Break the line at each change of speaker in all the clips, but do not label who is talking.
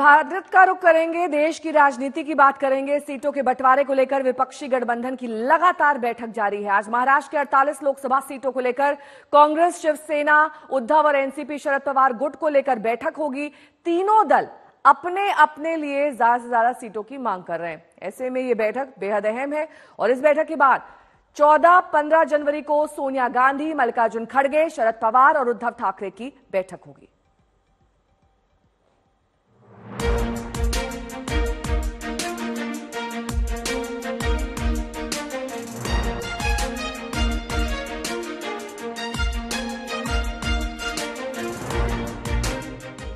भारत का रुख करेंगे, देश की राजनीति की बात करेंगे। सीटों के बंटवारे को लेकर विपक्षी गठबंधन की लगातार बैठक जारी है। आज महाराष्ट्र के 48 लोकसभा सीटों को लेकर कांग्रेस, शिवसेना, उद्धव और एनसीपी शरद पवार गुट को लेकर बैठक होगी। तीनों दल अपने अपने लिए ज्यादा से ज्यादा सीटों की मांग कर रहे हैं। ऐसे में यह बैठक बेहद अहम है और इस बैठक के बाद 14-15 जनवरी को सोनिया गांधी, मल्लिकार्जुन खड़गे, शरद पवार और उद्धव ठाकरे की बैठक होगी।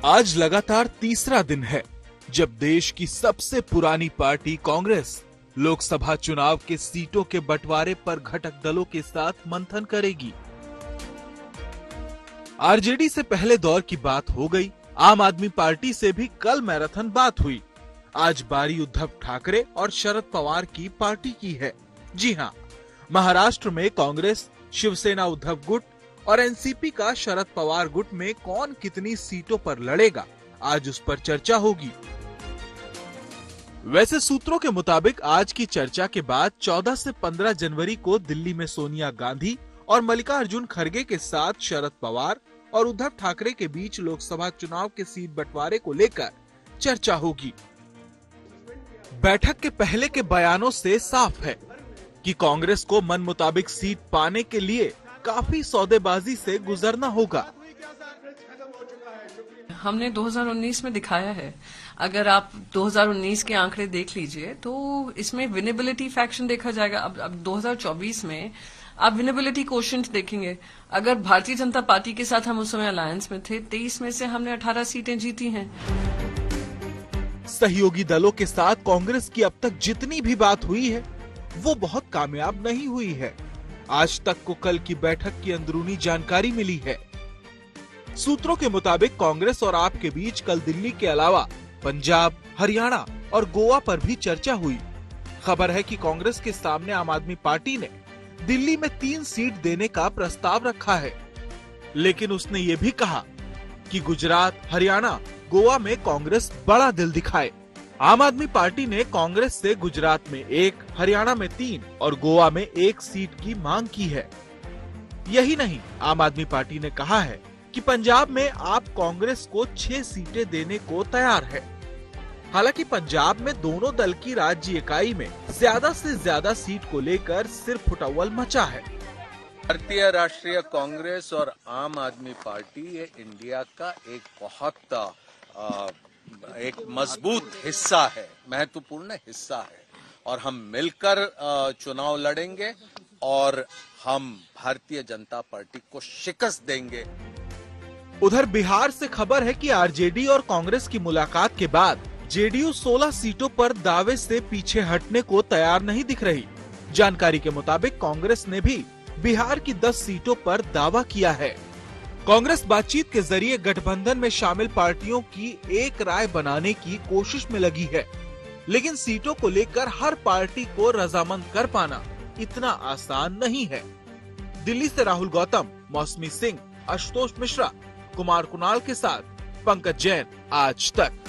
आज लगातार तीसरा दिन है जब देश की सबसे पुरानी पार्टी कांग्रेस लोकसभा चुनाव के सीटों के बंटवारे पर घटक दलों के साथ मंथन करेगी। आरजेडी से पहले दौर की बात हो गई। आम आदमी पार्टी से भी कल मैराथन बात हुई। आज बारी उद्धव ठाकरे और शरद पवार की पार्टी की है। जी हां, महाराष्ट्र में कांग्रेस, शिवसेना उद्धव गुट और एनसीपी का शरद पवार गुट में कौन कितनी सीटों पर लड़ेगा, आज उस पर चर्चा होगी। वैसे सूत्रों के मुताबिक आज की चर्चा के बाद 14 से 15 जनवरी को दिल्ली में सोनिया गांधी और मल्लिकार्जुन खड़गे के साथ शरद पवार और उद्धव ठाकरे के बीच लोकसभा चुनाव के सीट बंटवारे को लेकर चर्चा होगी। बैठक के पहले के बयानों से साफ है कि कांग्रेस को मन मुताबिक सीट पाने के लिए काफी सौदेबाजी से गुजरना होगा।
हमने 2019 में दिखाया है। अगर आप 2019 के आंकड़े देख लीजिए तो इसमें विनेबिलिटी फैक्शन देखा जाएगा। अब 2024 में आप विनेबिलिटी कोशेंट देखेंगे। अगर भारतीय जनता पार्टी के साथ हम उस समय अलायंस में थे, 23 में से हमने 18 सीटें जीती हैं।
सहयोगी दलों के साथ कांग्रेस की अब तक जितनी भी बात हुई है वो बहुत कामयाब नहीं हुई है। आज तक को कल की बैठक की अंदरूनी जानकारी मिली है। सूत्रों के मुताबिक कांग्रेस और आप के बीच कल दिल्ली के अलावा पंजाब, हरियाणा और गोवा पर भी चर्चा हुई। खबर है कि कांग्रेस के सामने आम आदमी पार्टी ने दिल्ली में 3 सीट देने का प्रस्ताव रखा है, लेकिन उसने ये भी कहा कि गुजरात, हरियाणा, गोवा में कांग्रेस बड़ा दिल दिखाए। आम आदमी पार्टी ने कांग्रेस से गुजरात में 1, हरियाणा में 3 और गोवा में 1 सीट की मांग की है। यही नहीं, आम आदमी पार्टी ने कहा है कि पंजाब में आप कांग्रेस को 6 सीटें देने को तैयार है। हालांकि पंजाब में दोनों दल की राज्य इकाई में ज्यादा से ज्यादा सीट को लेकर सिर्फ फुटअव्वल मचा है।
भारतीय राष्ट्रीय कांग्रेस और आम आदमी पार्टी ये इंडिया का एक बहुत एक मजबूत हिस्सा है, महत्वपूर्ण हिस्सा है और हम मिलकर चुनाव लड़ेंगे और हम भारतीय जनता पार्टी को शिकस्त देंगे।
उधर बिहार से खबर है कि आरजेडी और कांग्रेस की मुलाकात के बाद जेडीयू 16 सीटों पर दावे से पीछे हटने को तैयार नहीं दिख रही। जानकारी के मुताबिक कांग्रेस ने भी बिहार की 10 सीटों पर दावा किया है। कांग्रेस बातचीत के जरिए गठबंधन में शामिल पार्टियों की एक राय बनाने की कोशिश में लगी है, लेकिन सीटों को लेकर हर पार्टी को रजामंद कर पाना इतना आसान नहीं है। दिल्ली से राहुल गौतम, मौसमी सिंह, आशुतोष मिश्रा, कुमार कुणाल के साथ पंकज जैन, आज तक।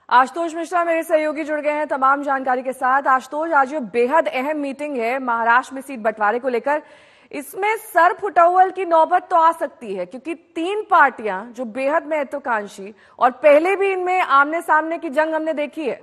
आशुतोष मिश्रा मेरे सहयोगी जुड़ गए हैं तमाम जानकारी के साथ। आशुतोष, आज ये बेहद अहम मीटिंग है महाराष्ट्र में सीट बंटवारे को लेकर। इसमें सर फुटअव्वल की नौबत तो आ सकती है क्योंकि 3 पार्टियां जो बेहद महत्वाकांक्षी और पहले भी इनमें आमने सामने की जंग हमने देखी है।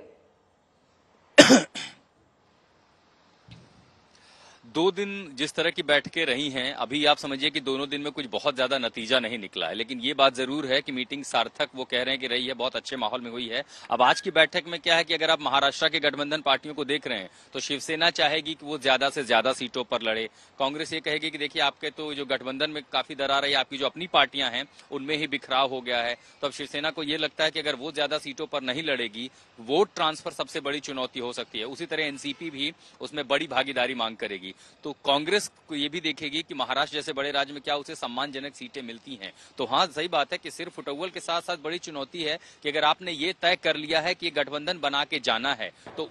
2 दिन जिस तरह की बैठकें रही हैं, अभी आप समझिए कि दोनों दिन में कुछ बहुत ज्यादा नतीजा नहीं निकला है, लेकिन ये बात जरूर है कि मीटिंग सार्थक वो कह रहे हैं कि रही है, बहुत अच्छे माहौल में हुई है। अब आज की बैठक में क्या है कि अगर आप महाराष्ट्र के गठबंधन पार्टियों को देख रहे हैं तो शिवसेना चाहेगी कि वो ज्यादा से ज्यादा सीटों पर लड़े। कांग्रेस ये कहेगी कि देखिए आपके तो जो गठबंधन में काफी दरार है, आपकी जो अपनी पार्टियां हैं उनमें ही बिखराव हो गया है। तो अब शिवसेना को ये लगता है कि अगर वो ज्यादा सीटों पर नहीं लड़ेगी, वोट ट्रांसफर सबसे बड़ी चुनौती हो सकती है। उसी तरह एनसीपी भी उसमें बड़ी भागीदारी मांग करेगी। तो कांग्रेस को ये भी देखेगी कि महाराष्ट्र जैसे बड़े राज्य में क्या उसे सम्मानजनक सीटें मिलती हैं। तो हाँ, सही बात है कि सिर्फ फुटबॉल के साथ साथ बड़ी चुनौती है कि अगर आपने ये तय कर लिया है कि गठबंधन बना के जाना है तो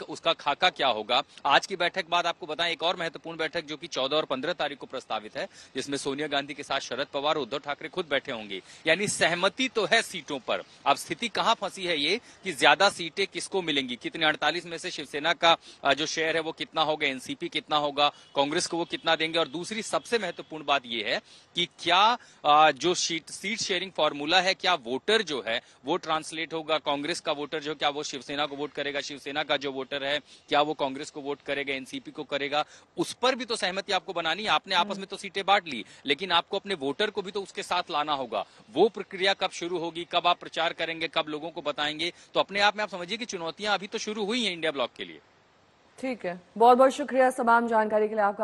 उसका खाका क्या होगा। आज की बैठक बाद आपको बताएं एक और महत्वपूर्ण बैठक जो कि 14 और 15 तारीख को प्रस्तावित है, जिसमें सोनिया गांधी के साथ शरद पवार, उद्धव ठाकरे खुद बैठे होंगे। यानी सहमति तो है सीटों पर, अब स्थिति कहां फंसी है ये कि ज्यादा सीटें किसको मिलेंगी, कितने 48 में से शिवसेना का जो शेयर है वो कितना होगा, एनसीपी कितना होगा, कांग्रेस को वो कितना देंगे। और दूसरी सबसे महत्वपूर्ण बात यह है कि क्या जो सीट शेयरिंग फॉर्मूला है, क्या वोटर जो है वो ट्रांसलेट होगा, कांग्रेस का वोटर जो क्या वो शिवसेना को वोट करेगा, शिवसेना का जो वोटर है क्या वो कांग्रेस को वोट करेगा, एनसीपी को करेगा। उस पर भी तो सहमति आपको बनानी है। आपने आपस में तो सीटें बांट ली, लेकिन आपको अपने वोटर को भी तो उसके साथ लाना होगा। वो प्रक्रिया कब शुरू होगी, कब आप प्रचार करेंगे, कब लोगों को बताएंगे, तो अपने आप में आप समझिए कि चुनौतियां अभी तो शुरू हुई हैं इंडिया ब्लॉक के लिए।
ठीक है, बहुत बहुत शुक्रिया तमाम जानकारी के लिए आपका।